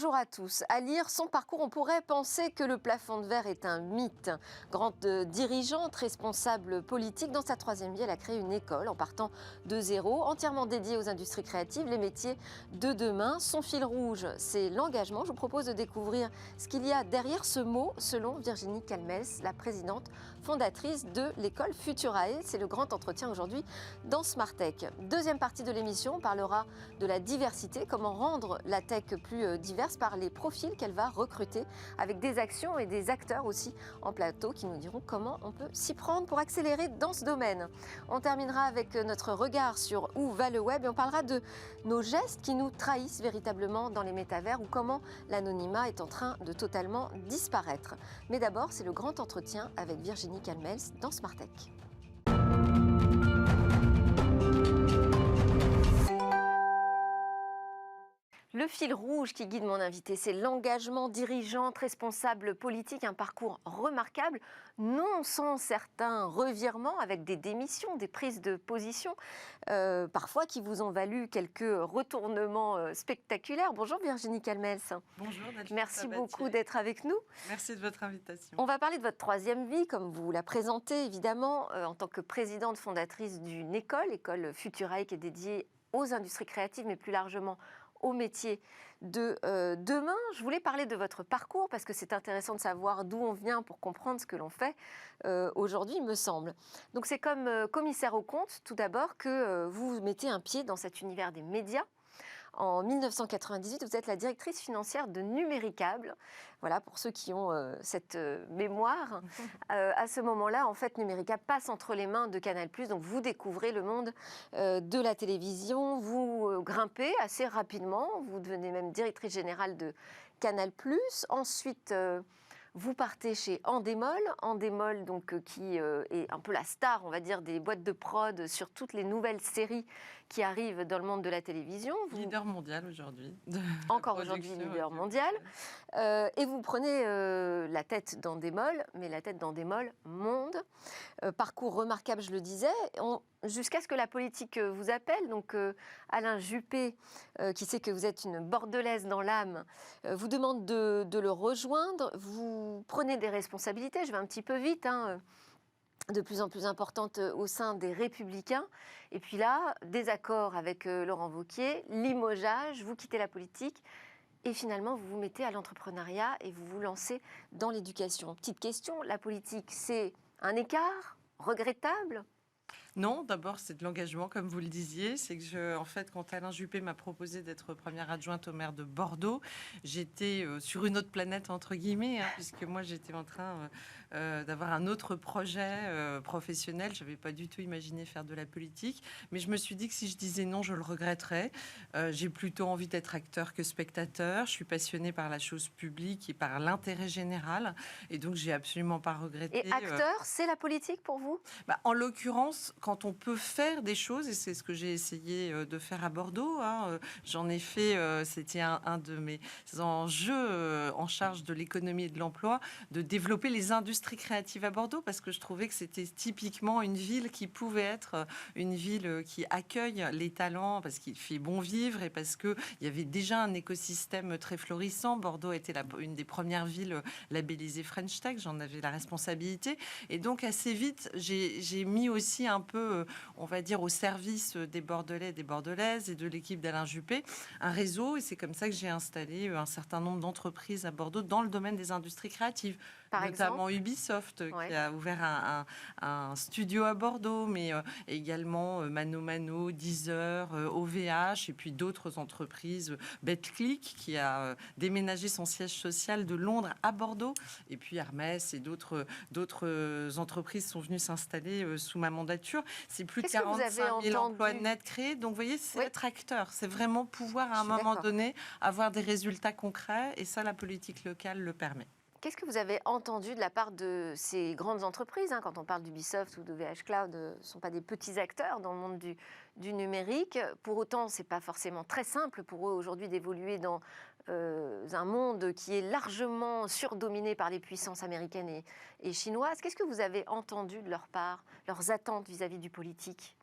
Bonjour à tous. À lire son parcours, on pourrait penser que le plafond de verre est un mythe. Grande dirigeante, responsable politique, dans sa troisième vie, elle a créé une école en partant de zéro, entièrement dédiée aux industries créatives, les métiers de demain. Son fil rouge, c'est l'engagement. Je vous propose de découvrir ce qu'il y a derrière ce mot, selon Virginie Calmels, la présidente fondatrice de l'école Futurae. C'est le grand entretien aujourd'hui dans Smart Tech. Deuxième partie de l'émission, on parlera de la diversité, comment rendre la tech plus diverse par les profils qu'elle va recruter, avec des actions et des acteurs aussi en plateau qui nous diront comment on peut s'y prendre pour accélérer dans ce domaine. On terminera avec notre regard sur où va le web et on parlera de nos gestes qui nous trahissent véritablement dans les métavers ou comment l'anonymat est en train de totalement disparaître. Mais d'abord, c'est le grand entretien avec Virginie Calmels dans Smart Tech. Le fil rouge qui guide mon invité, c'est l'engagement dirigeante, responsable politique, un parcours remarquable, non sans certains revirements avec des démissions, des prises de position, parfois qui vous ont valu quelques retournements spectaculaires. Bonjour Virginie Calmels. Bonjour Nathalie. Merci beaucoup d'être avec nous. Merci de votre invitation. On va parler de votre troisième vie, comme vous la présentez évidemment, en tant que présidente fondatrice d'une école Futurae qui est dédiée aux industries créatives, mais plus largement au métier de demain. Je voulais parler de votre parcours parce que c'est intéressant de savoir d'où on vient pour comprendre ce que l'on fait aujourd'hui, il me semble. Donc c'est comme commissaire aux comptes, tout d'abord, que vous mettez un pied dans cet univers des médias. En 1998, vous êtes la directrice financière de Numéricable. Voilà, pour ceux qui ont cette mémoire. À ce moment-là, en fait, Numéricable passe entre les mains de Canal+. Donc, vous découvrez le monde de la télévision. Vous grimpez assez rapidement. Vous devenez même directrice générale de Canal+. Ensuite, vous partez chez Endemol donc, qui est un peu la star, on va dire, des boîtes de prod sur toutes les nouvelles séries qui arrivent dans le monde de la télévision. Leader mondial aujourd'hui. Encore aujourd'hui, leader mondial. Et vous prenez la tête d'Endemol, mais la tête d'Endemol monde. Parcours remarquable, je le disais. Jusqu'à ce que la politique vous appelle, donc Alain Juppé, qui sait que vous êtes une Bordelaise dans l'âme, vous demande de le rejoindre. Vous prenez des responsabilités, je vais un petit peu vite, de plus en plus importantes au sein des Républicains. Et puis là, désaccord avec Laurent Wauquiez, limogeage, vous quittez la politique. Et finalement, vous vous mettez à l'entrepreneuriat et vous vous lancez dans l'éducation. Petite question, la politique, c'est un écart regrettable ? Non, d'abord, c'est de l'engagement, comme vous le disiez. C'est que, en fait, quand Alain Juppé m'a proposé d'être première adjointe au maire de Bordeaux, j'étais sur une autre planète, entre guillemets, puisque moi, j'étais en train d'avoir un autre projet professionnel. Je n'avais pas du tout imaginé faire de la politique. Mais je me suis dit que si je disais non, je le regretterais. J'ai plutôt envie d'être acteur que spectateur. Je suis passionnée par la chose publique et par l'intérêt général. Et donc, j'ai absolument pas regretté. Et acteur, c'est la politique pour vous ? En l'occurrence, quand on peut faire des choses, et c'est ce que j'ai essayé de faire à Bordeaux, j'en ai fait, c'était un de mes enjeux en charge de l'économie et de l'emploi, de développer les industries créatives à Bordeaux, parce que je trouvais que c'était typiquement une ville qui pouvait être une ville qui accueille les talents, parce qu'il fait bon vivre et parce qu'il y avait déjà un écosystème très florissant. Bordeaux était une des premières villes labellisées French Tech, j'en avais la responsabilité. Et donc, assez vite, j'ai mis aussi un peu, on va dire, au service des Bordelais et des Bordelaises et de l'équipe d'Alain Juppé, un réseau. Et c'est comme ça que j'ai installé un certain nombre d'entreprises à Bordeaux dans le domaine des industries créatives. Par notamment exemple Ubisoft, qui a ouvert un studio à Bordeaux, mais également Mano Mano, Deezer, OVH, et puis d'autres entreprises, BetClick, qui a déménagé son siège social de Londres à Bordeaux, et puis Hermès et d'autres entreprises sont venues s'installer sous ma mandature. C'est plus de 45 000 emplois nets créés. Donc, vous voyez, c'est être acteur. C'est vraiment pouvoir, à un moment donné, avoir des résultats concrets. Et ça, la politique locale le permet. Qu'est-ce que vous avez entendu de la part de ces grandes entreprises, quand on parle d'Ubisoft ou d'OVH Cloud, ne sont pas des petits acteurs dans le monde du numérique. Pour autant, ce n'est pas forcément très simple pour eux aujourd'hui d'évoluer dans un monde qui est largement surdominé par les puissances américaines et chinoises. Qu'est-ce que vous avez entendu de leur part, leurs attentes vis-à-vis du politique ?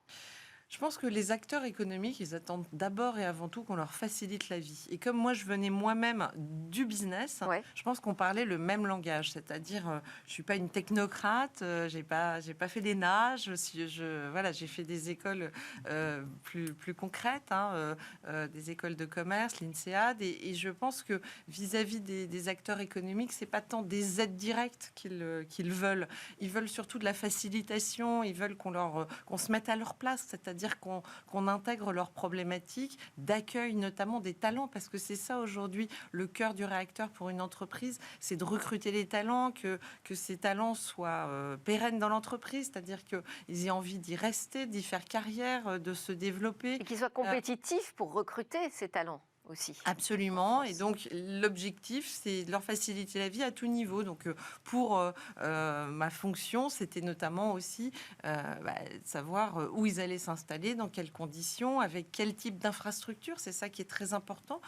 Je pense que les acteurs économiques, ils attendent d'abord et avant tout qu'on leur facilite la vie. Et comme moi, je venais moi-même du business, Ouais. je pense qu'on parlait le même langage. C'est-à-dire, je suis pas une technocrate, j'ai pas fait l'ENA, voilà, j'ai fait des écoles plus concrètes, hein, des écoles de commerce, l'INSEAD. Et je pense que vis-à-vis des acteurs économiques, c'est pas tant des aides directes qu'ils veulent. Ils veulent surtout de la facilitation. Ils veulent qu'on se mette à leur place, c'est-à-dire qu'on intègre leurs problématiques d'accueil, notamment des talents, parce que c'est ça aujourd'hui le cœur du réacteur pour une entreprise, c'est de recruter les talents, que ces talents soient pérennes dans l'entreprise, c'est-à-dire qu'ils aient envie d'y rester, d'y faire carrière, de se développer. Et qu'ils soient compétitifs pour recruter ces talents aussi. Absolument. Et donc, l'objectif, c'est de leur faciliter la vie à tout niveau. Donc, pour ma fonction, c'était notamment aussi savoir où ils allaient s'installer, dans quelles conditions, avec quel type d'infrastructure. C'est ça qui est très important.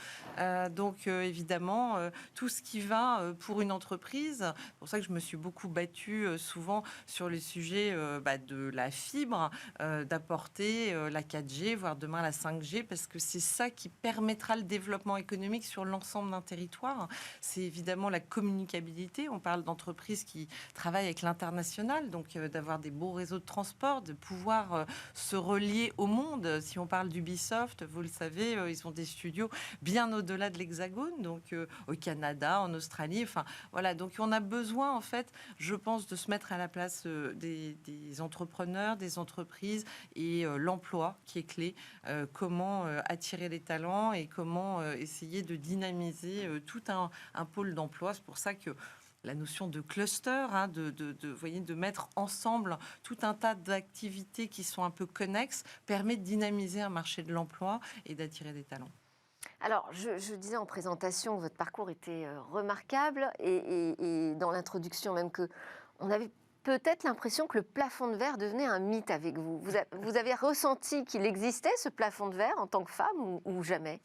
Donc, évidemment, tout ce qui va pour une entreprise. C'est pour ça que je me suis beaucoup battue souvent sur les sujets de la fibre, d'apporter la 4G, voire demain la 5G, parce que c'est ça qui permettra le développement économique sur l'ensemble d'un territoire. C'est évidemment la communicabilité. On parle d'entreprises qui travaillent avec l'international, donc d'avoir des beaux réseaux de transport, de pouvoir se relier au monde. Si on parle d'Ubisoft, vous le savez, ils ont des studios bien au-delà de l'Hexagone, donc au Canada, en Australie. Enfin, voilà. Donc on a besoin, en fait, je pense, de se mettre à la place des entrepreneurs, des entreprises et l'emploi qui est clé. Comment attirer les talents et comment essayer de dynamiser tout un pôle d'emploi. C'est pour ça que la notion de cluster, hein, de mettre ensemble tout un tas d'activités qui sont un peu connexes, permet de dynamiser un marché de l'emploi et d'attirer des talents. Alors, je disais en présentation que votre parcours était remarquable et dans l'introduction même que on avait peut-être l'impression que le plafond de verre devenait un mythe avec vous. Vous avez ressenti qu'il existait ce plafond de verre en tant que femme ou jamais ?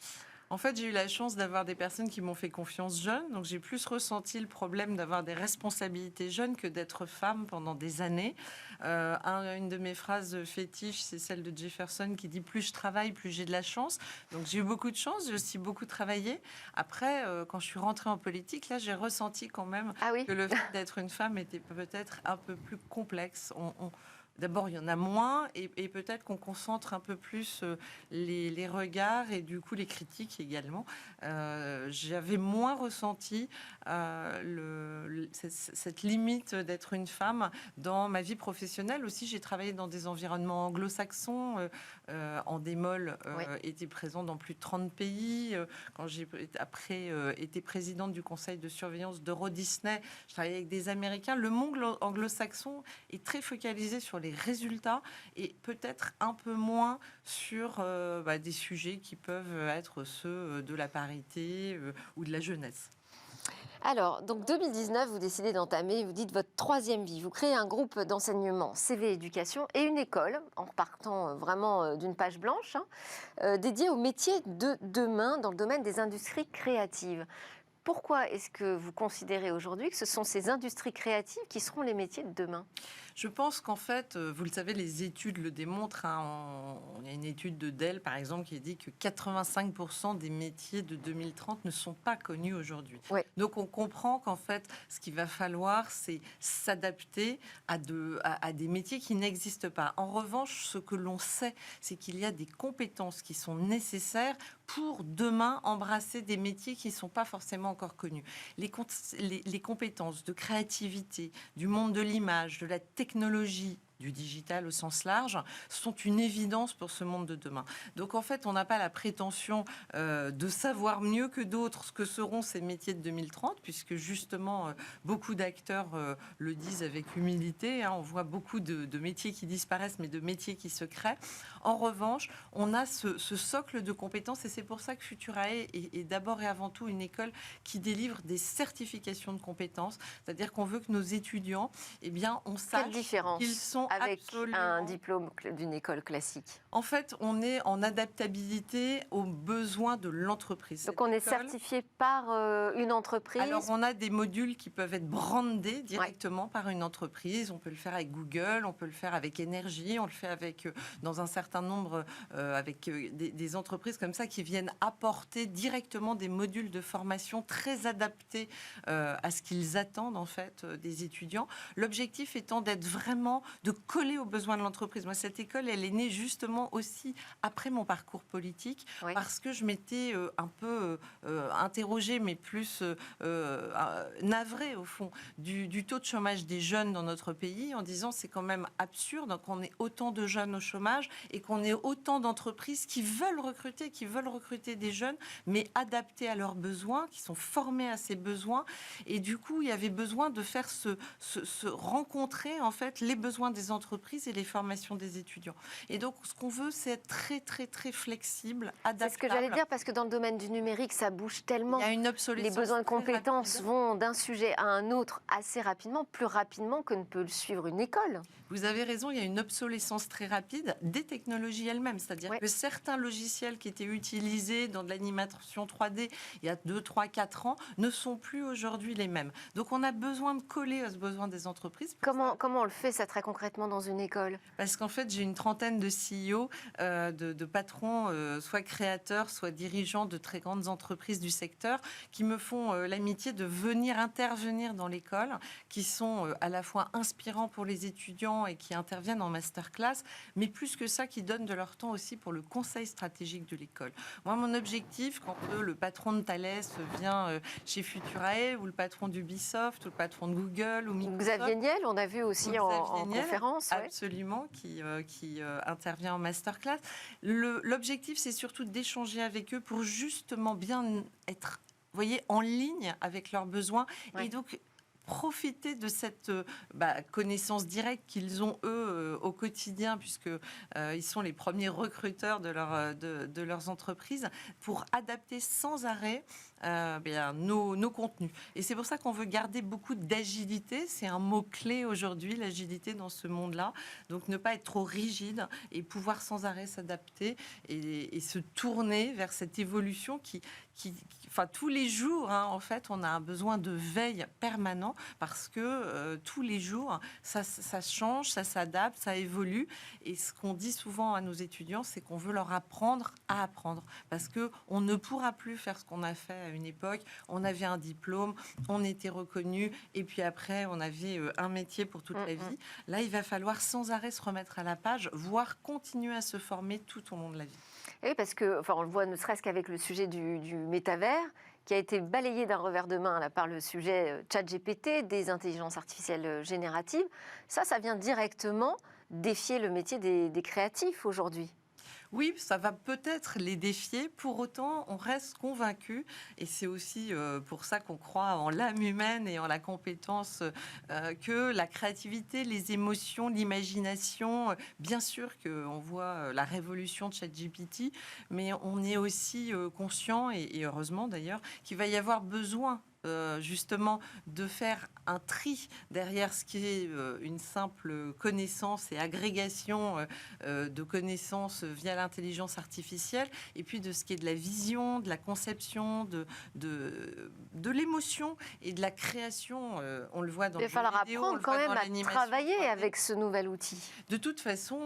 En fait, j'ai eu la chance d'avoir des personnes qui m'ont fait confiance jeune. Donc, j'ai plus ressenti le problème d'avoir des responsabilités jeunes que d'être femme pendant des années. Une de mes phrases fétiches, c'est celle de Jefferson qui dit « Plus je travaille, plus j'ai de la chance ». Donc, j'ai eu beaucoup de chance. J'ai aussi beaucoup travaillé. Après, quand je suis rentrée en politique, là, j'ai ressenti quand même que le fait d'être une femme était peut-être un peu plus complexe. D'abord, il y en a moins et peut-être qu'on concentre un peu plus les regards et du coup les critiques également. J'avais moins ressenti cette limite d'être une femme dans ma vie professionnelle. Aussi, j'ai travaillé dans des environnements anglo-saxons. En démol, était présent dans plus de 30 pays. Quand j'ai après été présidente du conseil de surveillance d'Euro Disney, je travaillais avec des Américains. Le monde anglo-saxon est très focalisé sur les résultats et peut-être un peu moins sur des sujets qui peuvent être ceux de la parité ou de la jeunesse. Alors, donc 2019, vous décidez d'entamer, vous dites votre troisième vie. Vous créez un groupe d'enseignement CV Éducation et une école, en repartant vraiment d'une page blanche, dédiée aux métiers de demain dans le domaine des industries créatives. Pourquoi est-ce que vous considérez aujourd'hui que ce sont ces industries créatives qui seront les métiers de demain ? Je pense qu'en fait, vous le savez, les études le démontrent. Il y a une étude de Dell, par exemple, qui dit que 85% des métiers de 2030 ne sont pas connus aujourd'hui. Ouais. Donc, on comprend qu'en fait, ce qu'il va falloir, c'est s'adapter à des métiers qui n'existent pas. En revanche, ce que l'on sait, c'est qu'il y a des compétences qui sont nécessaires pour demain embrasser des métiers qui ne sont pas forcément encore connus. Les compétences de créativité, du monde de l'image, de la technologie, du digital au sens large, sont une évidence pour ce monde de demain. Donc en fait, on n'a pas la prétention de savoir mieux que d'autres ce que seront ces métiers de 2030, puisque justement, beaucoup d'acteurs le disent avec humilité. On voit beaucoup de métiers qui disparaissent, mais de métiers qui se créent. En revanche, on a ce socle de compétences, et c'est pour ça que Futurae est d'abord et avant tout une école qui délivre des certifications de compétences, c'est-à-dire qu'on veut que nos étudiants, on sache qu'ils sont avec Absolument. un diplôme d'une école classique? En fait, on est en adaptabilité aux besoins de l'entreprise. Donc Cette on est école- certifié par une entreprise. Alors, on a des modules qui peuvent être brandés directement par une entreprise. On peut le faire avec Google, on peut le faire avec Énergie, on le fait avec, dans un certain nombre, avec des entreprises comme ça qui viennent apporter directement des modules de formation très adaptés à ce qu'ils attendent en fait des étudiants. L'objectif étant d'être vraiment, de coller aux besoins de l'entreprise. Moi, cette école, elle est née justement aussi après mon parcours politique, Oui. parce que je m'étais un peu interrogée, mais plus navrée au fond, du taux de chômage des jeunes dans notre pays, en disant c'est quand même absurde qu'on ait autant de jeunes au chômage et qu'on ait autant d'entreprises qui veulent recruter des jeunes, mais adaptés à leurs besoins, qui sont formés à ces besoins. Et du coup, il y avait besoin de faire se rencontrer en fait les besoins des entreprises et les formations des étudiants. Et donc, ce qu'on veut, c'est être très, très, très flexible, adaptable. C'est ce que j'allais dire, parce que dans le domaine du numérique, ça bouge tellement. Il y a une obsolescence. Les besoins de très compétences rapide. vont d'un sujet à un autre assez rapidement, plus rapidement que ne peut le suivre une école. Vous avez raison, il y a une obsolescence très rapide des technologies elles-mêmes. C'est-à-dire Ouais. que certains logiciels qui étaient utilisés dans de l'animation 3D il y a 2, 3, 4 ans ne sont plus aujourd'hui les mêmes. Donc on a besoin de coller à ce besoin des entreprises. Comment on le fait, ça, très concrètement, dans une école? Parce qu'en fait, j'ai une trentaine de CEO, de patrons, soit créateurs, soit dirigeants de très grandes entreprises du secteur, qui me font l'amitié de venir intervenir dans l'école, qui sont à la fois inspirants pour les étudiants et qui interviennent en masterclass, mais plus que ça, qui donnent de leur temps aussi pour le conseil stratégique de l'école. Moi, mon objectif, quand le patron de Thales vient chez Futurae, ou le patron d'Ubisoft, ou le patron de Google, ou Microsoft... Xavier Niel, on a vu aussi en Niel, conférence. Ouais. absolument, qui intervient en masterclass. L'objectif, c'est surtout d'échanger avec eux pour justement bien être, vous voyez, en ligne avec leurs besoins. Ouais. Et donc, profiter de cette connaissance directe qu'ils ont, eux, au quotidien, puisqu'ils sont les premiers recruteurs de leurs entreprises, pour adapter sans arrêt nos contenus. Et c'est pour ça qu'on veut garder beaucoup d'agilité. C'est un mot-clé aujourd'hui, l'agilité dans ce monde-là. Donc ne pas être trop rigide et pouvoir sans arrêt s'adapter et se tourner vers cette évolution enfin, tous les jours, hein, en fait, on a un besoin de veille permanent parce que tous les jours, ça change, ça s'adapte, ça évolue. Et ce qu'on dit souvent à nos étudiants, c'est qu'on veut leur apprendre à apprendre parce qu'on ne pourra plus faire ce qu'on a fait à une époque. On avait un diplôme, on était reconnu et puis après, on avait un métier pour toute la vie. Là, il va falloir sans arrêt se remettre à la page, voire continuer à se former tout au long de la vie. Et oui, parce que, enfin, on le voit ne serait-ce qu'avec le sujet du métavers, qui a été balayé d'un revers de main là, par le sujet ChatGPT, des intelligences artificielles génératives. Ça vient directement défier le métier des créatifs aujourd'hui. Oui, ça va peut-être les défier. Pour autant, on reste convaincu, et c'est aussi pour ça qu'on croit en l'âme humaine et en la compétence, que la créativité, les émotions, l'imagination, bien sûr qu'on voit la révolution de ChatGPT, mais on est aussi conscient, et heureusement d'ailleurs, qu'il va y avoir besoin justement de faire un tri derrière ce qui est une simple connaissance et agrégation de connaissances via l'intelligence artificielle, et puis de ce qui est de la vision, de la conception, de l'émotion et de la création. On le voit dans les vidéos, il va falloir apprendre quand même à travailler 3D. avec ce nouvel outil. De toute façon,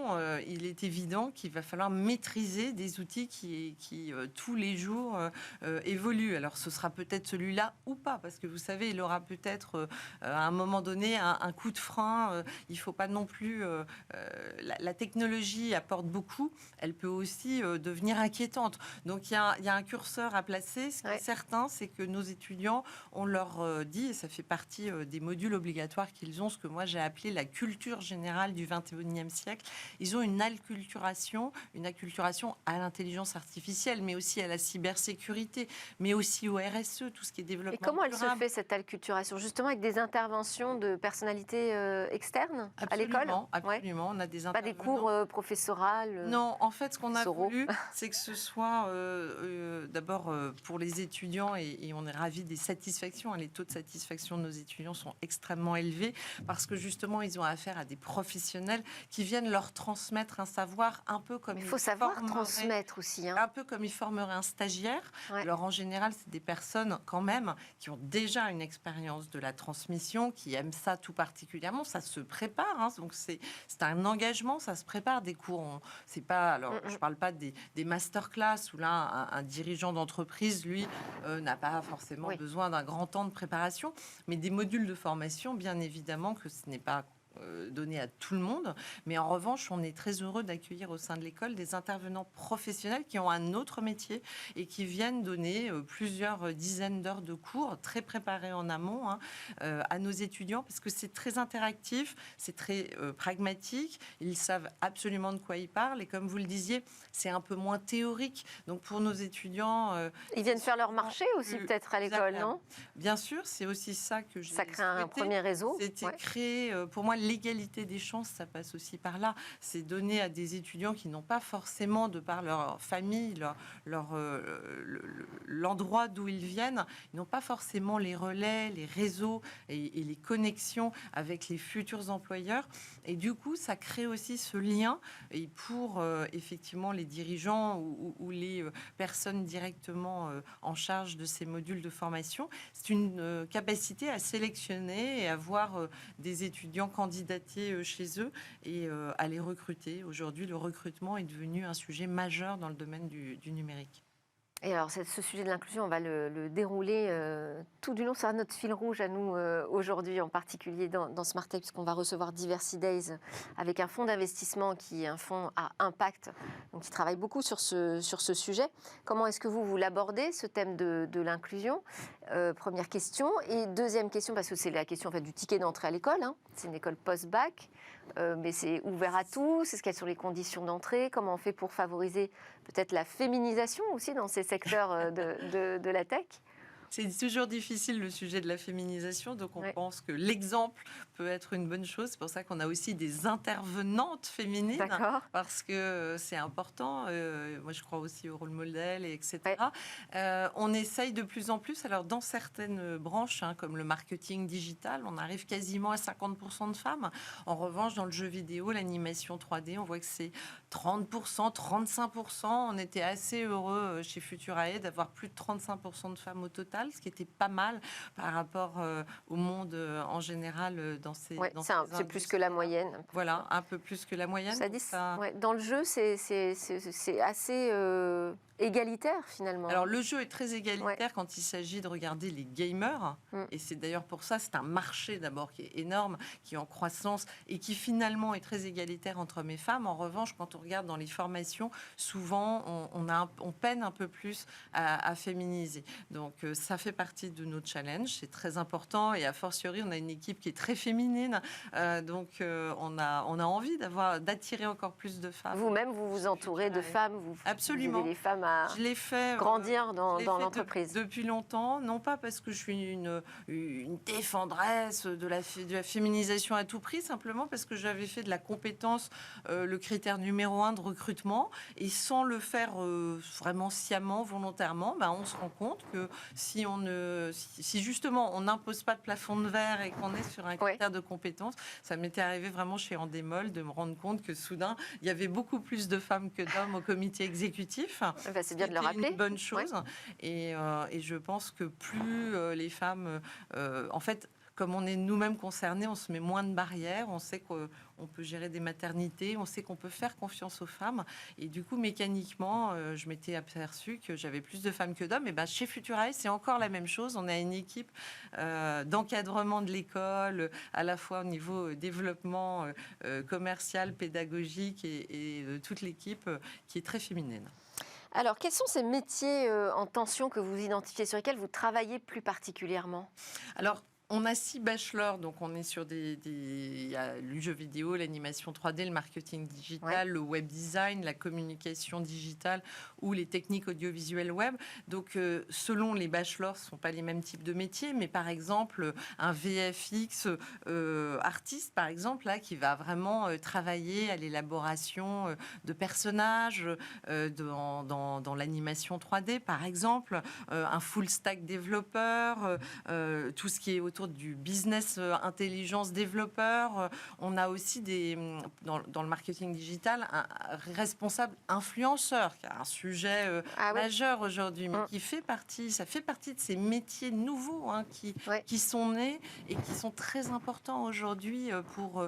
il est évident qu'il va falloir maîtriser des outils qui tous les jours évoluent. Alors ce sera peut-être celui-là ou pas, parce que vous savez, il aura peut-être à un moment donné un coup de frein. Il ne faut pas non plus... la technologie apporte beaucoup, elle peut aussi devenir inquiétante. Donc il y a un curseur à placer. Ce qui est certain, c'est que nos étudiants, on leur dit, et ça fait partie des modules obligatoires qu'ils ont, ce que moi j'ai appelé la culture générale du 21e siècle. Ils ont une acculturation à l'intelligence artificielle, mais aussi à la cybersécurité, mais aussi au RSE, tout ce qui est développement. Et comment elle se durable. fait, cette acculturation? Justement avec des interventions de personnalités externes à l'école? Absolument, Ouais. absolument. On a des Pas des intervenants. cours professorales Non, en fait, ce qu'on a professoraux. voulu, c'est que ce soit d'abord pour les étudiants, et on est ravis des satisfactions. Les taux de satisfaction de nos étudiants sont extrêmement élevés parce que justement, ils ont affaire à des professionnels qui viennent leur transmettre un savoir un peu comme Il ils faut savoir formeraient- transmettre aussi. Hein. un peu comme ils formeraient un stagiaire. Ouais. Alors en général, c'est des personnes quand même qui ont déjà une expérience de la transmission, qui aiment ça tout particulièrement. Ça se prépare, hein. Donc c'est un engagement, ça se prépare. Des cours, c'est pas. Alors je parle pas des masterclass où là un dirigeant d'entreprise, lui, n'a pas forcément besoin d'un grand temps de préparation, mais des modules de formation, bien évidemment que ce n'est pas donné à tout le monde. Mais en revanche, on est très heureux d'accueillir au sein de l'école des intervenants professionnels qui ont un autre métier et qui viennent donner plusieurs dizaines d'heures de cours très préparés en amont, hein, à nos étudiants, parce que c'est très interactif, c'est très pragmatique, ils savent absolument de quoi ils parlent, et comme vous le disiez, c'est un peu moins théorique. Donc pour nos étudiants... ils viennent faire leur marché aussi peut-être à l'école, non? Bien sûr, c'est aussi ça que j'ai Ça crée un premier réseau. C'était créer, pour moi, l'égalité des chances, ça passe aussi par là. C'est donner à des étudiants qui n'ont pas forcément, de par leur famille, l'endroit d'où ils viennent, ils n'ont pas forcément les relais, les réseaux et les connexions avec les futurs employeurs. Et du coup, ça crée aussi ce lien. Et pour effectivement les dirigeants ou les personnes directement en charge de ces modules de formation, c'est une capacité à sélectionner et à voir des étudiants candidater chez eux et à les recruter. Aujourd'hui, le recrutement est devenu un sujet majeur dans le domaine du numérique. Et alors, ce sujet de l'inclusion, on va le dérouler tout du long. Ça sera notre fil rouge à nous aujourd'hui, en particulier dans Smart Tech, puisqu'on va recevoir Diversity Days avec un fonds d'investissement qui est un fonds à impact, donc qui travaille beaucoup sur ce sujet. Comment est-ce que vous l'abordez, ce thème de l'inclusion? Première question. Et deuxième question, parce que c'est la question en fait, du ticket d'entrée à l'école. Hein. C'est une école post-bac. Mais c'est ouvert à tous. Quelles sont les conditions d'entrée? Comment on fait pour favoriser peut-être la féminisation aussi dans ces secteurs de la tech? C'est toujours difficile le sujet de la féminisation, donc on pense que l'exemple peut être une bonne chose. C'est pour ça qu'on a aussi des intervenantes féminines, parce que c'est important. Moi, je crois aussi au rôle modèle, etc. On essaye de plus en plus. Alors, dans certaines branches, hein, comme le marketing digital, on arrive quasiment à 50% de femmes. En revanche, dans le jeu vidéo, l'animation 3D, on voit que c'est 30%, 35%. On était assez heureux chez Futurae d'avoir plus de 35% de femmes au total, ce qui était pas mal par rapport au monde en général dans ces c'est plus que la moyenne. Voilà, un peu plus que la moyenne. Dans le jeu, c'est assez égalitaire finalement. Alors le jeu est très égalitaire quand il s'agit de regarder les gamers, et c'est d'ailleurs pour ça, c'est un marché d'abord qui est énorme, qui est en croissance et qui finalement est très égalitaire entre hommes et femmes. En revanche, quand on regarde dans les formations, souvent on peine un peu plus à féminiser. Donc ça fait partie de nos challenges, c'est très important, et a fortiori on a une équipe qui est très féminine, donc on a envie d'attirer encore plus de femmes. Vous-même, vous vous entourez de femmes, vous absolument aidez les femmes à grandir dans l'entreprise. Depuis longtemps, non pas parce que je suis une défendresse de la féminisation à tout prix, simplement parce que j'avais fait de la compétence le critère numéro 1 de recrutement, et sans le faire vraiment sciemment, volontairement, on se rend compte que si justement on n'impose pas de plafond de verre et qu'on est sur un critère de compétence, ça m'était arrivé vraiment chez Endemol de me rendre compte que soudain il y avait beaucoup plus de femmes que d'hommes au comité exécutif. C'est bien de le rappeler. Une bonne chose. Et je pense que plus les femmes, en fait, comme on est nous-mêmes concernés, on se met moins de barrières, on sait qu'on peut gérer des maternités, on sait qu'on peut faire confiance aux femmes. Et du coup, mécaniquement, je m'étais aperçue que j'avais plus de femmes que d'hommes. Et chez Futurae, c'est encore la même chose. On a une équipe d'encadrement de l'école, à la fois au niveau développement commercial, pédagogique, et toute l'équipe qui est très féminine. Alors, quels sont ces métiers en tension que vous identifiez, sur lesquels vous travaillez plus particulièrement? Alors, On a 6 bachelors, donc on est sur il y a le jeu vidéo, l'animation 3D, le marketing digital, le web design, la communication digitale ou les techniques audiovisuelles web. Donc, selon les bachelors, ce ne sont pas les mêmes types de métiers, mais par exemple, un VFX artiste, par exemple, là, qui va vraiment travailler à l'élaboration de personnages dans l'animation 3D, par exemple, un full stack développeur, tout ce qui est autour du business intelligence développeur. On a aussi dans le marketing digital un responsable influenceur, qui a un sujet majeur aujourd'hui, mais ça fait partie de ces métiers nouveaux qui sont nés et qui sont très importants aujourd'hui pour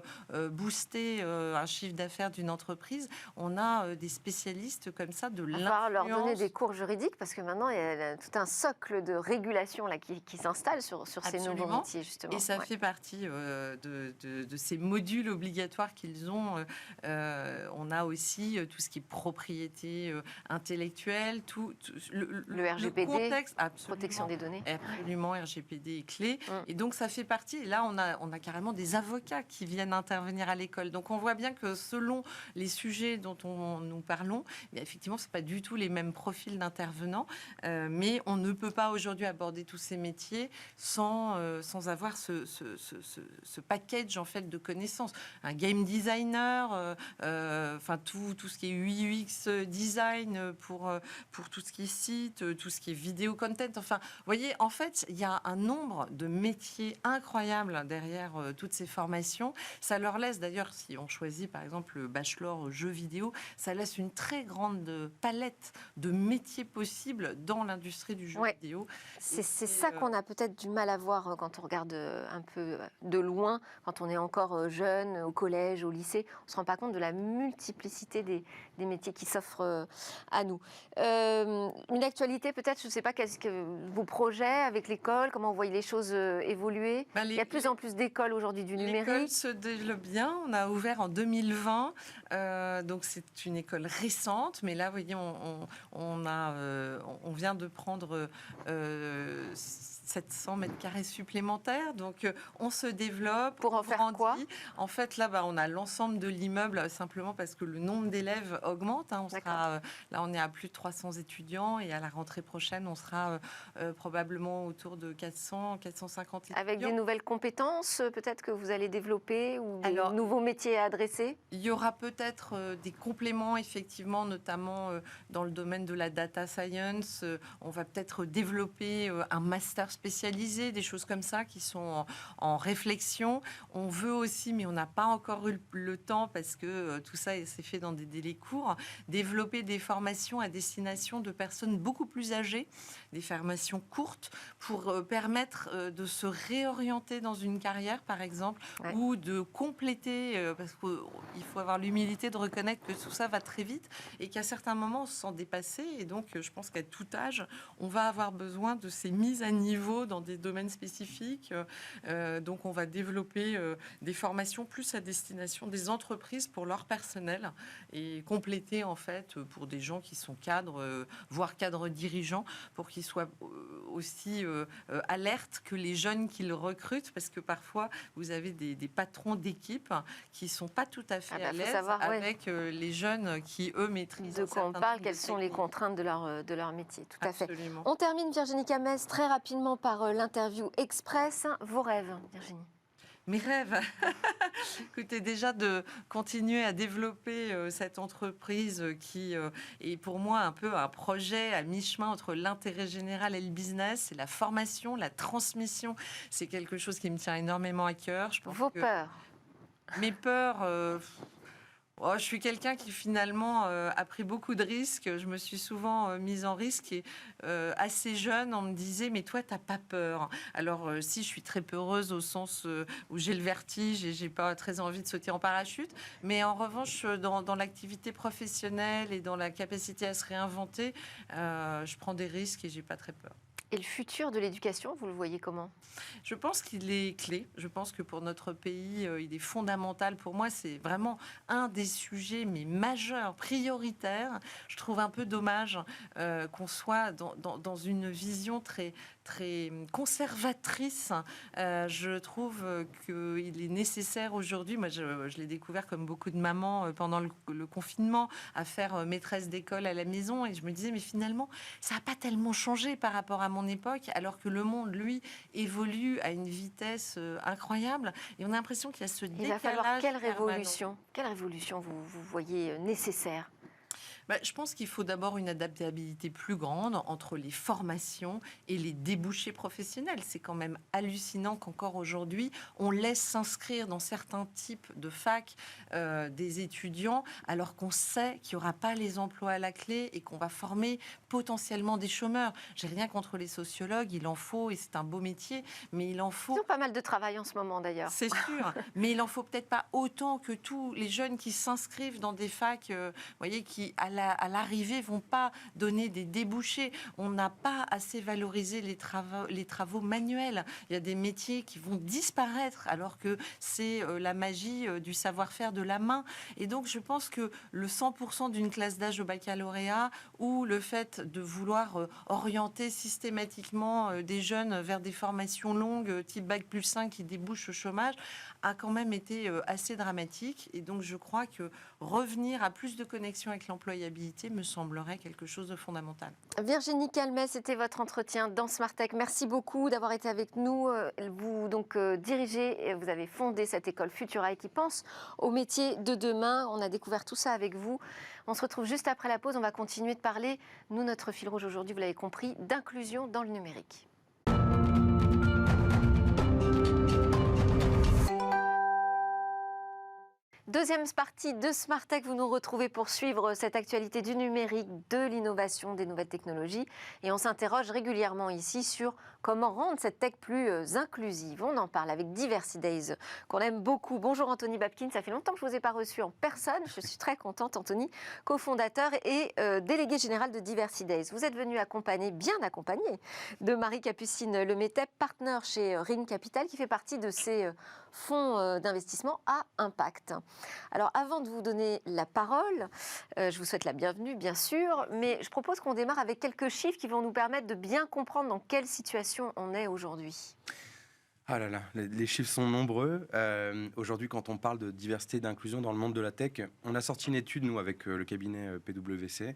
booster un chiffre d'affaires d'une entreprise. On a des spécialistes comme ça de l'influence. On va leur donner des cours juridiques parce que maintenant, il y a tout un socle de régulation là, qui s'installe sur ces nouveaux métiers, justement. Et ça fait partie de ces modules obligatoires qu'ils ont. On a aussi tout ce qui est propriété intellectuelle, le RGPD, contexte, protection des données. Absolument, RGPD est clé. Et donc, ça fait partie. Et là, on a carrément des avocats qui viennent intervenir à l'école. Donc, on voit bien que selon les sujets dont nous parlons, effectivement, ce n'est pas du tout les mêmes profils d'intervenants. Mais on ne peut pas aujourd'hui aborder tous ces métiers sans avoir ce package en fait de connaissances. Un game designer, enfin tout ce qui est UI UX design pour tout ce qui est site, tout ce qui est vidéo content. Enfin, vous voyez, en fait, il y a un nombre de métiers incroyables derrière toutes ces formations. Ça leur laisse d'ailleurs, si on choisit par exemple le bachelor jeux vidéo, ça laisse une très grande palette de métiers possibles dans l'industrie du jeu vidéo. C'est ça qu'on a peut-être du mal à voir quand on regarde un peu de loin, quand on est encore jeune, au collège, au lycée. On ne se rend pas compte de la multiplicité des métiers qui s'offrent à nous. Une actualité peut-être, je ne sais pas, qu'est-ce que vos projets avec l'école, comment vous voyez les choses évoluer? Il y a de plus en plus d'écoles aujourd'hui du numérique. L'école se développe bien. On a ouvert en 2020, donc c'est une école récente, mais là, vous voyez, on vient de prendre 700 mètres carrés supplémentaires, donc on se développe. Pour en faire quoi? En fait, là, on a l'ensemble de l'immeuble, simplement parce que le nombre d'élèves augmente. Là, on est à plus de 300 étudiants, et à la rentrée prochaine, on sera probablement autour de 400-450 étudiants. Avec des nouvelles compétences, peut-être que vous allez développer, ou des nouveaux métiers à adresser? Il y aura peut-être des compléments, effectivement, notamment dans le domaine de la data science. On va peut-être développer un master spécialisé, des choses comme ça qui sont en réflexion. On veut aussi, mais on n'a pas encore eu le temps parce que tout ça s'est fait dans des délais courts, développer des formations à destination de personnes beaucoup plus âgées, des formations courtes pour permettre de se réorienter dans une carrière, par exemple, ou de compléter, parce qu'il faut avoir l'humilité de reconnaître que tout ça va très vite et qu'à certains moments, on se sent dépassé. Et donc, je pense qu'à tout âge, on va avoir besoin de ces mises à niveau dans des domaines spécifiques. Donc, on va développer des formations plus à destination des entreprises pour leur personnel et compléter, en fait, pour des gens qui sont cadres, voire cadres dirigeants, pour qu'ils soient aussi alertes que les jeunes qu'ils recrutent, parce que parfois, vous avez des patrons d'équipe qui ne sont pas tout à fait à l'aise avec les jeunes qui, eux, maîtrisent. De quoi on parle, quelles sont les contraintes de leur métier. Tout à fait. On termine, Virginie Camès, très rapidement par l'interview express. Vos rêves, Virginie? Mes rêves, écoutez, déjà de continuer à développer cette entreprise qui est pour moi un peu un projet à mi-chemin entre l'intérêt général et le business. C'est la formation, la transmission. C'est quelque chose qui me tient énormément à cœur. Vos peurs? Mes peurs... je suis quelqu'un qui finalement a pris beaucoup de risques. Je me suis souvent mise en risque et assez jeune, on me disait mais toi t'as pas peur? Alors si, je suis très peureuse au sens où j'ai le vertige et j'ai pas très envie de sauter en parachute. Mais en revanche, dans l'activité professionnelle et dans la capacité à se réinventer, je prends des risques et j'ai pas très peur. Et le futur de l'éducation, vous le voyez comment? Je pense qu'il est clé. Je pense que pour notre pays, il est fondamental. Pour moi, c'est vraiment un des sujets mais majeurs, prioritaires. Je trouve un peu dommage qu'on soit dans une vision très conservatrice. Je trouve qu'il est nécessaire aujourd'hui, moi je l'ai découvert comme beaucoup de mamans pendant le confinement, à faire maîtresse d'école à la maison. Et je me disais, mais finalement, ça n'a pas tellement changé par rapport à mon époque, alors que le monde, lui, évolue à une vitesse incroyable. Et on a l'impression qu'il y a ce Il va falloir décalage permanent. quelle révolution vous voyez nécessaire? Bah, je pense qu'il faut d'abord une adaptabilité plus grande entre les formations et les débouchés professionnels. C'est quand même hallucinant qu'encore aujourd'hui, on laisse s'inscrire dans certains types de facs des étudiants, alors qu'on sait qu'il n'y aura pas les emplois à la clé et qu'on va former potentiellement des chômeurs. J'ai rien contre les sociologues, il en faut, et c'est un beau métier, mais il en Ils faut... ont pas mal de travail en ce moment d'ailleurs. C'est sûr, mais il en faut peut-être pas autant que tous les jeunes qui s'inscrivent dans des facs, voyez, qui à l'arrivée vont pas donner des débouchés. On n'a pas assez valorisé les travaux manuels. Il y a des métiers qui vont disparaître alors que c'est la magie du savoir-faire de la main. Et donc je pense que le 100% d'une classe d'âge au baccalauréat ou le fait de vouloir orienter systématiquement des jeunes vers des formations longues type bac plus 5 qui débouchent au chômage a quand même été assez dramatique. Et donc je crois que revenir à plus de connexion avec l'employabilité me semblerait quelque chose de fondamental. Virginie Calmet, c'était votre entretien dans Smart Tech. Merci beaucoup d'avoir été avec nous. Vous dirigez et vous avez fondé cette école Futurae qui pense au métier de demain. On a découvert tout ça avec vous. On se retrouve juste après la pause. On va continuer de parler, nous, notre fil rouge aujourd'hui, vous l'avez compris, d'inclusion dans le numérique. Deuxième partie de Smart Tech, vous nous retrouvez pour suivre cette actualité du numérique, de l'innovation, des nouvelles technologies. Et on s'interroge régulièrement ici sur comment rendre cette tech plus inclusive. On en parle avec Diversity Days, qu'on aime beaucoup. Bonjour Anthony Babkin, ça fait longtemps que je ne vous ai pas reçu en personne. Je suis très contente, Anthony, cofondateur et délégué général de Diversity Days. Vous êtes venu bien accompagné de Marie Capucine Lemétep, partenaire chez Ring Capital, qui fait partie de ces fonds d'investissement à impact. Alors, avant de vous donner la parole, je vous souhaite la bienvenue, bien sûr, mais je propose qu'on démarre avec quelques chiffres qui vont nous permettre de bien comprendre dans quelle situation on est aujourd'hui. Ah là là, les chiffres sont nombreux. Aujourd'hui, quand on parle de diversité et d'inclusion dans le monde de la tech, on a sorti une étude, nous, avec le cabinet PwC,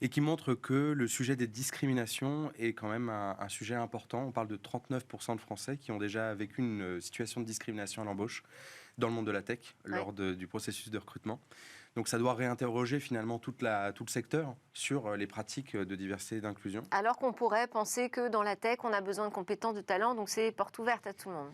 et qui montre que le sujet des discriminations est quand même un sujet important. On parle de 39% de Français qui ont déjà vécu une situation de discrimination à l'embauche dans le monde de la tech lors du processus de recrutement. Donc ça doit réinterroger finalement tout le secteur sur les pratiques de diversité et d'inclusion. Alors qu'on pourrait penser que dans la tech, on a besoin de compétences, de talents, donc c'est porte ouverte à tout le monde.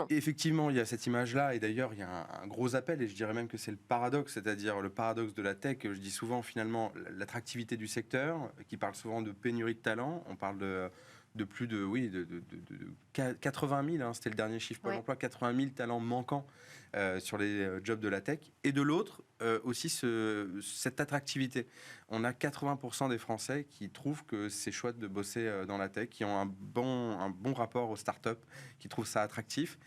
Effectivement, il y a cette image-là, et d'ailleurs, il y a un gros appel, et je dirais même que c'est le paradoxe, c'est-à-dire le paradoxe de la tech. Je dis souvent, finalement, l'attractivité du secteur, qui parle souvent de pénurie de talent. On parle de plus de 80 000, c'était le dernier chiffre Pôle emploi, 80 000 talents manquants sur les jobs de la tech. Et de l'autre, aussi cette attractivité. On a 80% des Français qui trouvent que c'est chouette de bosser dans la tech, qui ont un bon rapport aux startups, qui trouvent ça attractif.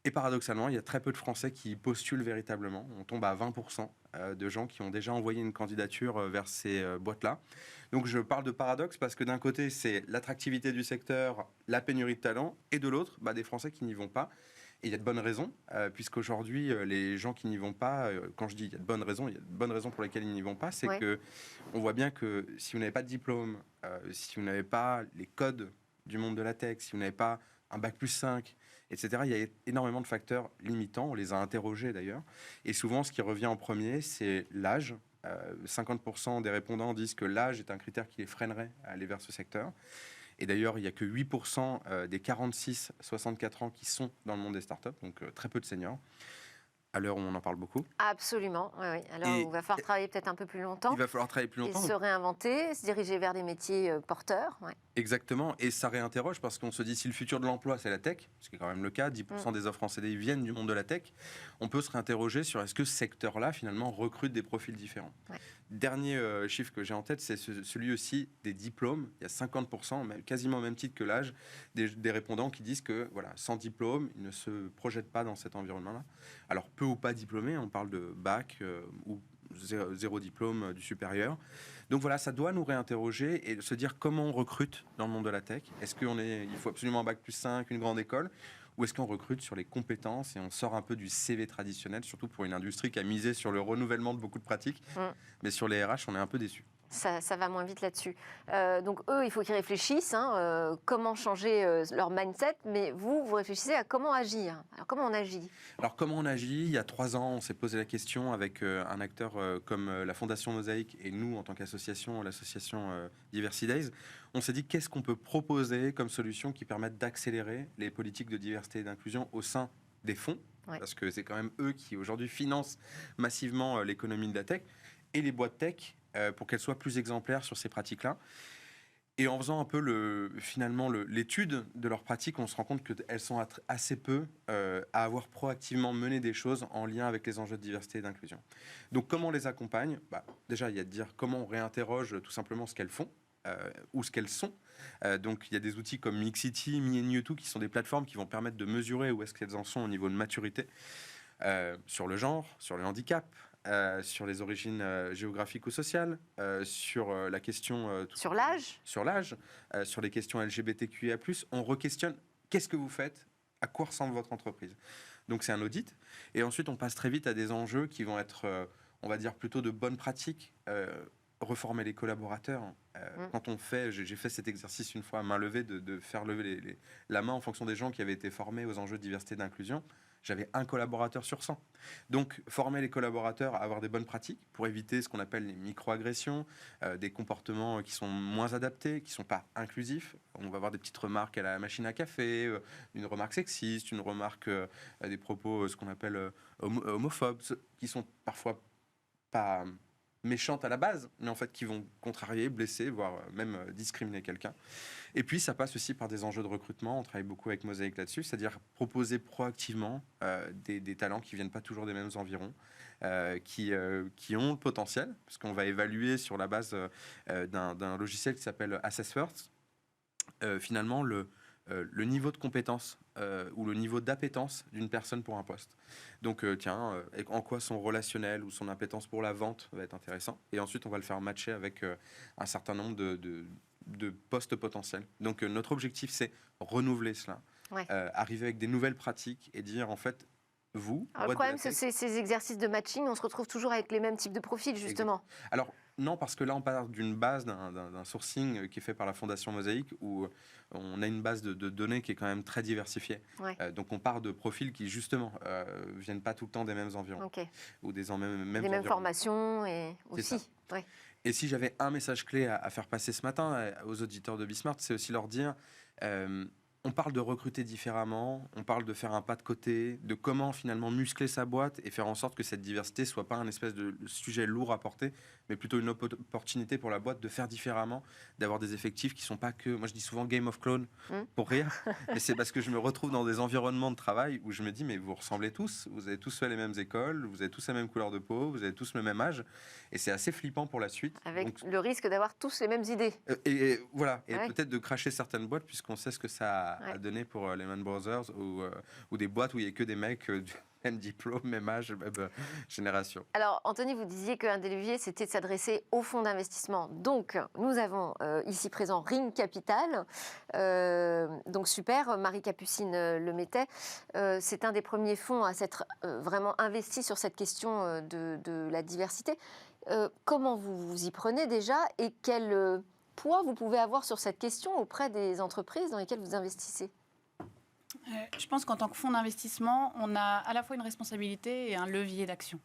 Et paradoxalement, il y a très peu de Français qui postulent véritablement. On tombe à 20% de gens qui ont déjà envoyé une candidature vers ces boîtes-là. Donc je parle de paradoxe parce que d'un côté, c'est l'attractivité du secteur, la pénurie de talent, et de l'autre, des Français qui n'y vont pas. Et il y a de bonnes raisons, puisqu'aujourd'hui, les gens qui n'y vont pas, quand je dis il y a de bonnes raisons pour lesquelles ils n'y vont pas, c'est que on voit bien que si vous n'avez pas de diplôme, si vous n'avez pas les codes du monde de la tech, si vous n'avez pas un bac plus 5, etc., il y a énormément de facteurs limitants. On les a interrogés d'ailleurs. Et souvent, ce qui revient en premier, c'est l'âge. 50% des répondants disent que l'âge est un critère qui les freinerait à aller vers ce secteur. Et d'ailleurs, il n'y a que 8% des 46-64 ans qui sont dans le monde des startups, donc très peu de seniors. à l'heure où on en parle beaucoup. Absolument, oui, oui. Alors, Et- il va falloir travailler peut-être un peu plus longtemps Il va falloir travailler plus et longtemps. se réinventer, se diriger vers des métiers porteurs. Ouais. Exactement, et ça réinterroge parce qu'on se dit si le futur de l'emploi c'est la tech, ce qui est quand même le cas, 10% des offres en CDI viennent du monde de la tech, on peut se réinterroger sur est-ce que ce secteur-là finalement recrute des profils différents. Ouais. Dernier chiffre que j'ai en tête, c'est celui aussi des diplômes. Il y a 50%, quasiment au même titre que l'âge, des répondants qui disent que voilà, sans diplôme, ils ne se projettent pas dans cet environnement-là. Alors peu ou pas diplômés, on parle de bac ou zéro diplôme du supérieur. Donc voilà, ça doit nous réinterroger et se dire comment on recrute dans le monde de la tech. Est-ce il faut absolument un bac plus 5, une grande école, ou est-ce qu'on recrute sur les compétences et on sort un peu du CV traditionnel, surtout pour une industrie qui a misé sur le renouvellement de beaucoup de pratiques. Mais sur les RH, on est un peu déçus. Ça va moins vite là-dessus. Donc eux, il faut qu'ils réfléchissent, comment changer leur mindset, mais vous réfléchissez à comment agir. Alors comment on agit? Alors comment on agit? Il y a 3 ans, on s'est posé la question avec un acteur comme la Fondation Mosaïque et nous, en tant qu'association, l'association Diversity Days, on s'est dit qu'est-ce qu'on peut proposer comme solution qui permette d'accélérer les politiques de diversité et d'inclusion au sein des fonds, parce que c'est quand même eux qui aujourd'hui financent massivement l'économie de la tech et les boîtes tech pour qu'elles soient plus exemplaires sur ces pratiques-là. Et en faisant un peu finalement l'étude de leurs pratiques, on se rend compte qu'elles sont assez peu à avoir proactivement mené des choses en lien avec les enjeux de diversité et d'inclusion. Donc comment on les accompagne? Déjà, il y a de dire comment on réinterroge tout simplement ce qu'elles font ou ce qu'elles sont. Donc il y a des outils comme Mixity, Me and You Too, qui sont des plateformes qui vont permettre de mesurer où est-ce qu'elles en sont au niveau de maturité sur le genre, sur le handicap, sur les origines géographiques ou sociales, sur la question... Sur l'âge? Sur l'âge, sur les questions LGBTQIA+, on re-questionne qu'est-ce que vous faites, à quoi ressemble votre entreprise. Donc c'est un audit, et ensuite on passe très vite à des enjeux qui vont être, on va dire, plutôt de bonnes pratiques, reformer les collaborateurs. Quand on fait, j'ai fait cet exercice une fois à main levée, de faire lever la main en fonction des gens qui avaient été formés aux enjeux de diversité et d'inclusion. J'avais un collaborateur sur 100. Donc, former les collaborateurs à avoir des bonnes pratiques pour éviter ce qu'on appelle les micro-agressions, des comportements qui sont moins adaptés, qui ne sont pas inclusifs. On va avoir des petites remarques à la machine à café, une remarque sexiste, une remarque, des propos, ce qu'on appelle homophobes, qui sont parfois pas méchantes à la base, mais en fait qui vont contrarier, blesser, voire même discriminer quelqu'un. Et puis ça passe aussi par des enjeux de recrutement. On travaille beaucoup avec Mosaïque là-dessus, c'est-à-dire proposer proactivement des talents qui viennent pas toujours des mêmes environs, qui ont le potentiel, parce qu'on va évaluer sur la base d'un logiciel qui s'appelle Assess First, finalement le niveau de compétence ou le niveau d'appétence d'une personne pour un poste. Donc, en quoi son relationnel ou son appétence pour la vente va être intéressant. Et ensuite, on va le faire matcher avec un certain nombre de postes potentiels. Donc, notre objectif, c'est renouveler cela, arriver avec des nouvelles pratiques et dire, en fait, Alors, le problème, c'est ces exercices de matching, on se retrouve toujours avec les mêmes types de profils, justement. Exact. Alors, non, parce que là, on part d'une base, d'un sourcing qui est fait par la Fondation Mosaïque, où on a une base de données qui est quand même très diversifiée. Donc, on part de profils qui, justement, viennent pas tout le temps des mêmes environs. Ou des mêmes formations et aussi. Et si j'avais un message clé à faire passer ce matin aux auditeurs de Bismart, c'est aussi leur dire... on parle de recruter différemment, on parle de faire un pas de côté, de comment finalement muscler sa boîte et faire en sorte que cette diversité soit pas un espèce de sujet lourd à porter, mais plutôt une opportunité pour la boîte de faire différemment, d'avoir des effectifs qui sont pas que... Moi je dis souvent Game of Clones pour rire, mais c'est parce que je me retrouve dans des environnements de travail où je me dis mais vous ressemblez tous, vous avez tous fait les mêmes écoles, vous avez tous la même couleur de peau, vous avez tous le même âge, et c'est assez flippant pour la suite. Avec donc, le risque d'avoir tous les mêmes idées. Et voilà, et peut-être de cracher certaines boîtes puisqu'on sait ce que ça a donné pour Lehman Brothers ou des boîtes où il n'y a que des mecs du même diplôme, même âge, même génération. Alors, Anthony, vous disiez qu'un des leviers, c'était de s'adresser aux fonds d'investissement. Donc, nous avons ici présent Ring Capital. Donc, super, Marie Capucine le mettait. C'est un des premiers fonds à s'être vraiment investi sur cette question de la diversité. Comment vous y prenez déjà et quel poids vous pouvez avoir sur cette question auprès des entreprises dans lesquelles vous investissez? Je pense qu'en tant que fonds d'investissement, on a à la fois une responsabilité et un levier d'action.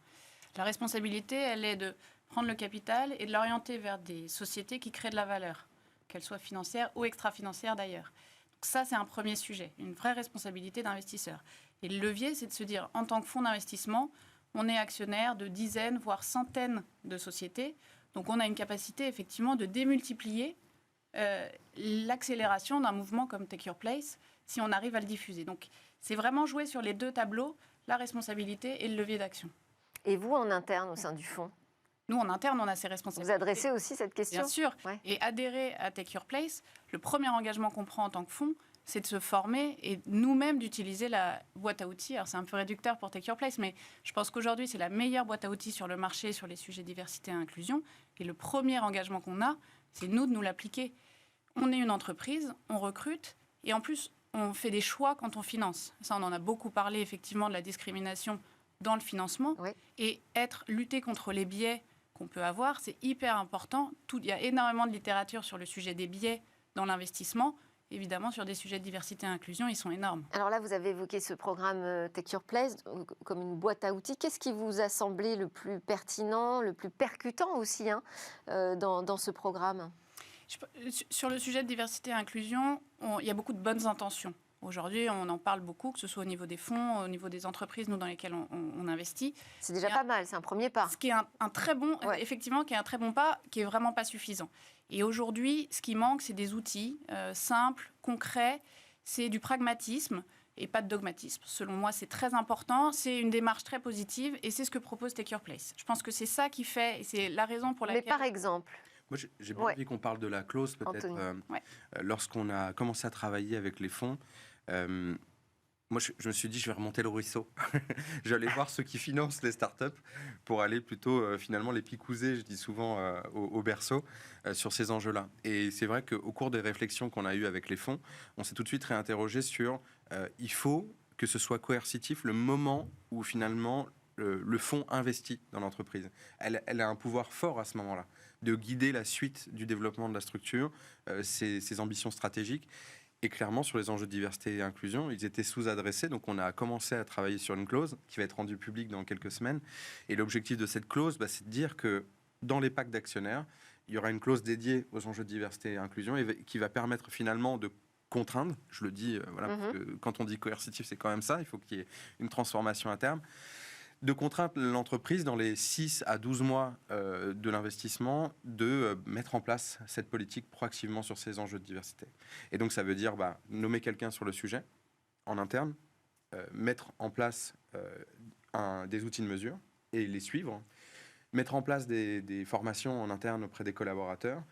La responsabilité, elle est de prendre le capital et de l'orienter vers des sociétés qui créent de la valeur, qu'elles soient financières ou extra-financières d'ailleurs. Donc ça, c'est un premier sujet, une vraie responsabilité d'investisseur. Et le levier, c'est de se dire, en tant que fonds d'investissement, on est actionnaire de dizaines, voire centaines de sociétés. Donc on a une capacité effectivement de démultiplier l'accélération d'un mouvement comme Take Your Place si on arrive à le diffuser. Donc c'est vraiment jouer sur les deux tableaux, la responsabilité et le levier d'action. Et vous, en interne, au sein du fonds, Nous, en interne, on a ces responsabilités. vous adressez aussi cette question? Bien sûr. Ouais. Et adhérer à Take Your Place, le premier engagement qu'on prend en tant que fonds, c'est de se former et nous-mêmes d'utiliser la boîte à outils. Alors, c'est un peu réducteur pour Take Your Place, mais je pense qu'aujourd'hui, c'est la meilleure boîte à outils sur le marché sur les sujets diversité et inclusion. Et le premier engagement qu'on a, c'est nous de nous l'appliquer. On est une entreprise, on recrute, et en plus, on fait des choix quand on finance. Ça, on en a beaucoup parlé, effectivement, de la discrimination dans le financement. Oui. Et lutter contre les biais qu'on peut avoir, c'est hyper important. Il y a énormément de littérature sur le sujet des biais dans l'investissement. Évidemment, sur des sujets de diversité et inclusion, ils sont énormes. Alors là, vous avez évoqué ce programme Take Your Place comme une boîte à outils. Qu'est-ce qui vous a semblé le plus pertinent, le plus percutant aussi dans ce programme? Sur le sujet de diversité et inclusion, il y a beaucoup de bonnes intentions. Aujourd'hui, on en parle beaucoup, que ce soit au niveau des fonds, au niveau des entreprises, nous, dans lesquelles on investit. C'est déjà pas mal, c'est un premier pas. Ce qui est un très bon, effectivement, qui est un très bon pas, qui est vraiment pas suffisant. Et aujourd'hui, ce qui manque, c'est des outils simples, concrets, c'est du pragmatisme et pas de dogmatisme. Selon moi, c'est très important, c'est une démarche très positive et c'est ce que propose Take Your Place. Je pense que c'est ça qui fait, et c'est la raison pour laquelle... Mais par exemple... Moi, j'ai bien envie qu'on parle de la clause, peut-être. Lorsqu'on a commencé à travailler avec les fonds, moi, je me suis dit, je vais remonter le ruisseau. J'allais voir ceux qui financent les startups pour aller plutôt, finalement, les picouser, je dis souvent, au berceau, sur ces enjeux-là. Et c'est vrai qu'au cours des réflexions qu'on a eues avec les fonds, on s'est tout de suite réinterrogé sur il faut que ce soit coercitif le moment où, finalement, le fonds investit dans l'entreprise. Elle a un pouvoir fort à ce moment-là, de guider la suite du développement de la structure, ses ambitions stratégiques. Et clairement, sur les enjeux de diversité et inclusion, ils étaient sous-adressés. Donc, on a commencé à travailler sur une clause qui va être rendue publique dans quelques semaines. Et l'objectif de cette clause, c'est de dire que dans les packs d'actionnaires, il y aura une clause dédiée aux enjeux de diversité et inclusion et qui va permettre finalement de contraindre, je le dis, parce que quand on dit coercitif, c'est quand même ça, il faut qu'il y ait une transformation à terme, de contraindre l'entreprise dans les 6 à 12 mois de l'investissement de mettre en place cette politique proactivement sur ces enjeux de diversité. Et donc ça veut dire nommer quelqu'un sur le sujet en interne, mettre en place des outils de mesure et les suivre, mettre en place des formations en interne auprès des collaborateurs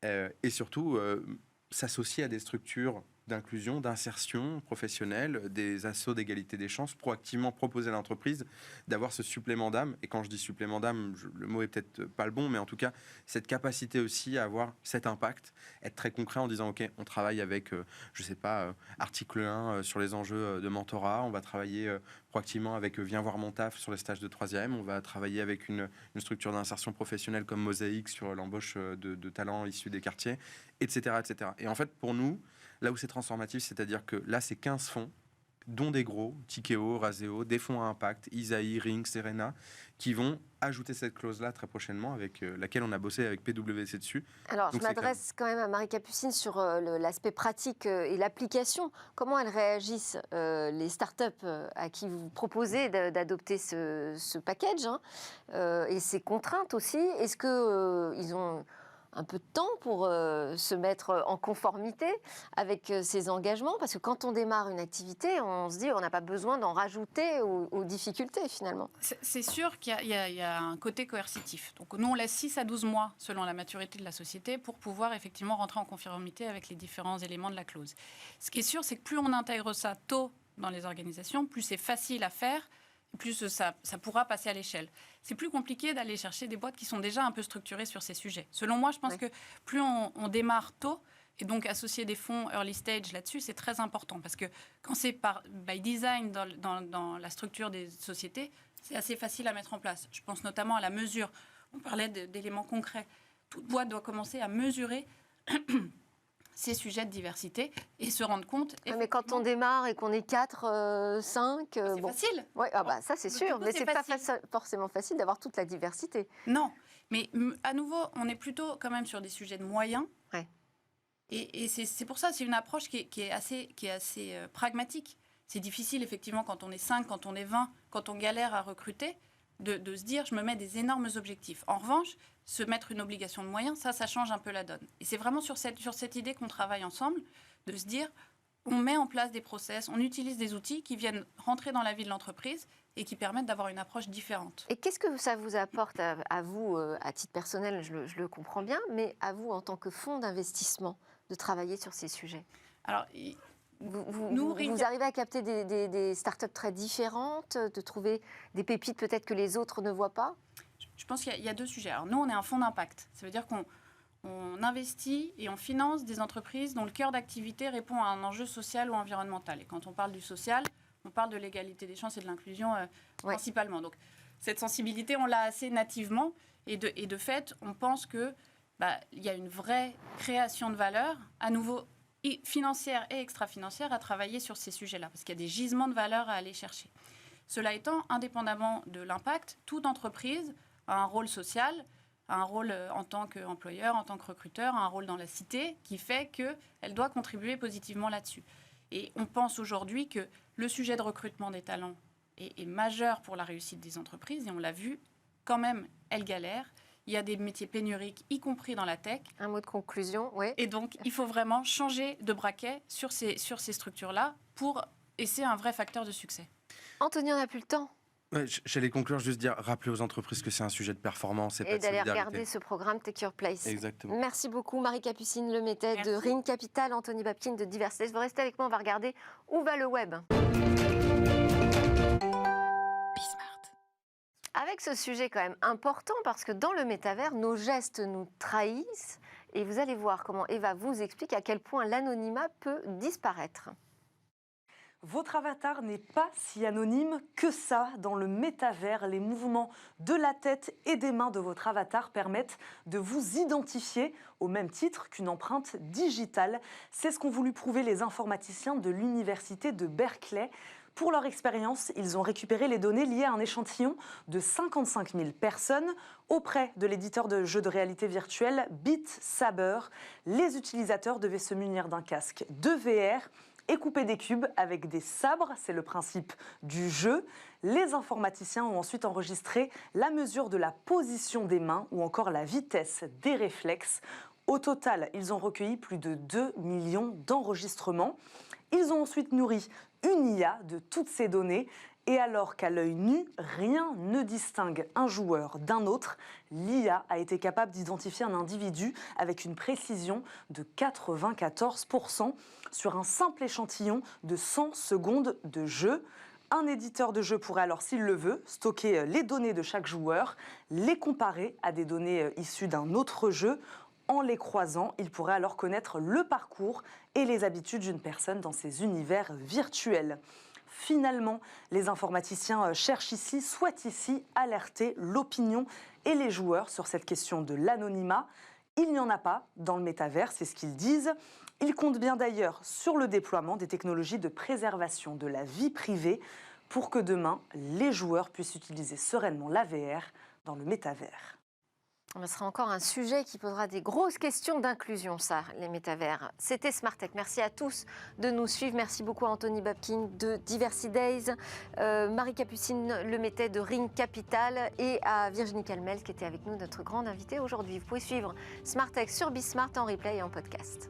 et surtout s'associer à des structures d'inclusion, d'insertion professionnelle, des assos d'égalité des chances, proactivement proposer à l'entreprise d'avoir ce supplément d'âme. Et quand je dis supplément d'âme, le mot est peut-être pas le bon, mais en tout cas, cette capacité aussi à avoir cet impact, être très concret en disant, OK, on travaille avec, je sais pas, article 1 sur les enjeux de mentorat, on va travailler proactivement avec Viens voir mon taf sur les stages de 3e, on va travailler avec une structure d'insertion professionnelle comme Mosaïque sur l'embauche de talents issus des quartiers, etc., etc. Et en fait, pour nous, là où c'est transformatif, c'est-à-dire que là, c'est 15 fonds, dont des gros, Tikeo, Raseo, des fonds à impact, Isaïe, Ring, Serena, qui vont ajouter cette clause-là très prochainement, avec laquelle on a bossé avec PwC dessus. Alors, donc, je m'adresse quand même à Marie-Capucine sur l'aspect pratique et l'application. Comment elles réagissent, les startups à qui vous proposez d'adopter ce package et ces contraintes aussi? Est-ce qu'ils ont un peu de temps pour se mettre en conformité avec ces engagements? Parce que quand on démarre une activité, on se dit on n'a pas besoin d'en rajouter aux difficultés finalement. C'est sûr qu'il y a un côté coercitif. Donc nous, on laisse 6 à 12 mois selon la maturité de la société pour pouvoir effectivement rentrer en conformité avec les différents éléments de la clause. Ce qui est sûr, c'est que plus on intègre ça tôt dans les organisations, plus c'est facile à faire, plus ça pourra passer à l'échelle. C'est plus compliqué d'aller chercher des boîtes qui sont déjà un peu structurées sur ces sujets. Selon moi, je pense que plus on démarre tôt, et donc associer des fonds early stage là-dessus, c'est très important. Parce que quand c'est by design dans la structure des sociétés, c'est assez facile à mettre en place. Je pense notamment à la mesure. On parlait d'éléments concrets. Toute boîte doit commencer à mesurer ces sujets de diversité et se rendre compte... Mais quand on démarre et qu'on est 4, 5... c'est facile. Ouais, ça c'est sûr, mais c'est pas forcément facile d'avoir toute la diversité. Non, mais à nouveau, on est plutôt quand même sur des sujets de moyens. Ouais. Et c'est pour ça, c'est une approche qui est assez pragmatique. c'est difficile, effectivement, quand on est 5, quand on est 20, quand on galère à recruter, de se dire, je me mets des énormes objectifs. En revanche, se mettre une obligation de moyens, ça change un peu la donne. Et c'est vraiment sur cette idée qu'on travaille ensemble, de se dire, on met en place des process, on utilise des outils qui viennent rentrer dans la vie de l'entreprise et qui permettent d'avoir une approche différente. Et qu'est-ce que ça vous apporte à vous, à titre personnel, je le comprends bien, mais à vous en tant que fonds d'investissement, de travailler sur ces sujets? Alors, vous arrivez à capter des startups très différentes, de trouver des pépites peut-être que les autres ne voient pas? Je pense qu'il y a deux sujets. Alors, nous, on est un fonds d'impact. Ça veut dire qu'on investit et on finance des entreprises dont le cœur d'activité répond à un enjeu social ou environnemental. Et quand on parle du social, on parle de l'égalité des chances et de l'inclusion principalement. Donc, cette sensibilité, on l'a assez nativement. Et de fait, on pense qu'il y a une vraie création de valeur, à nouveau financière et extra-financière, à travailler sur ces sujets-là. Parce qu'il y a des gisements de valeur à aller chercher. Cela étant, indépendamment de l'impact, toute entreprise a un rôle social, a un rôle en tant qu'employeur, en tant que recruteur, a un rôle dans la cité qui fait qu'elle doit contribuer positivement là-dessus. Et on pense aujourd'hui que le sujet de recrutement des talents est majeur pour la réussite des entreprises. Et on l'a vu, quand même, elles galèrent. Il y a des métiers pénuriques, y compris dans la tech. Un mot de conclusion, oui. Et donc, il faut vraiment changer de braquet sur ces structures-là et c'est un vrai facteur de succès. Anthony, on n'a plus le temps. Ouais, j'allais conclure, juste dire, rappeler aux entreprises que c'est un sujet de performance et pas de d'aller solidarité. regarder ce programme Take Your Place. Exactement. Merci beaucoup, Marie-Capucine Lemétet de Ring Capital, Anthony Babkin de Diversité. Vous restez avec moi, on va regarder où va le web. Avec ce sujet quand même important, parce que dans le métavers, nos gestes nous trahissent. Et vous allez voir comment Eva vous explique à quel point l'anonymat peut disparaître. Votre avatar n'est pas si anonyme que ça. Dans le métavers, les mouvements de la tête et des mains de votre avatar permettent de vous identifier au même titre qu'une empreinte digitale. C'est ce qu'ont voulu prouver les informaticiens de l'université de Berkeley. Pour leur expérience, ils ont récupéré les données liées à un échantillon de 55 000 personnes auprès de l'éditeur de jeux de réalité virtuelle Beat Saber. Les utilisateurs devaient se munir d'un casque de VR et couper des cubes avec des sabres, c'est le principe du jeu. Les informaticiens ont ensuite enregistré la mesure de la position des mains ou encore la vitesse des réflexes. Au total, ils ont recueilli plus de 2 millions d'enregistrements. Ils ont ensuite nourri une IA de toutes ces données. Et alors qu'à l'œil nu, rien ne distingue un joueur d'un autre, l'IA a été capable d'identifier un individu avec une précision de 94% sur un simple échantillon de 100 secondes de jeu. Un éditeur de jeu pourrait alors, s'il le veut, stocker les données de chaque joueur, les comparer à des données issues d'un autre jeu. En les croisant, il pourrait alors connaître le parcours et les habitudes d'une personne dans ces univers virtuels. Finalement, les informaticiens souhaitent ici alerter l'opinion et les joueurs sur cette question de l'anonymat. Il n'y en a pas dans le métavers, c'est ce qu'ils disent. Ils comptent bien d'ailleurs sur le déploiement des technologies de préservation de la vie privée pour que demain, les joueurs puissent utiliser sereinement la VR dans le métavers. Ce sera encore un sujet qui posera des grosses questions d'inclusion, ça, les métavers. C'était Smart Tech. Merci à tous de nous suivre. Merci beaucoup à Anthony Babkin de Diversity Days, Marie-Capucine Lemétet de Ring Capital et à Virginie Calmel qui était avec nous, notre grande invitée aujourd'hui. Vous pouvez suivre Smart Tech sur Bismart en replay et en podcast.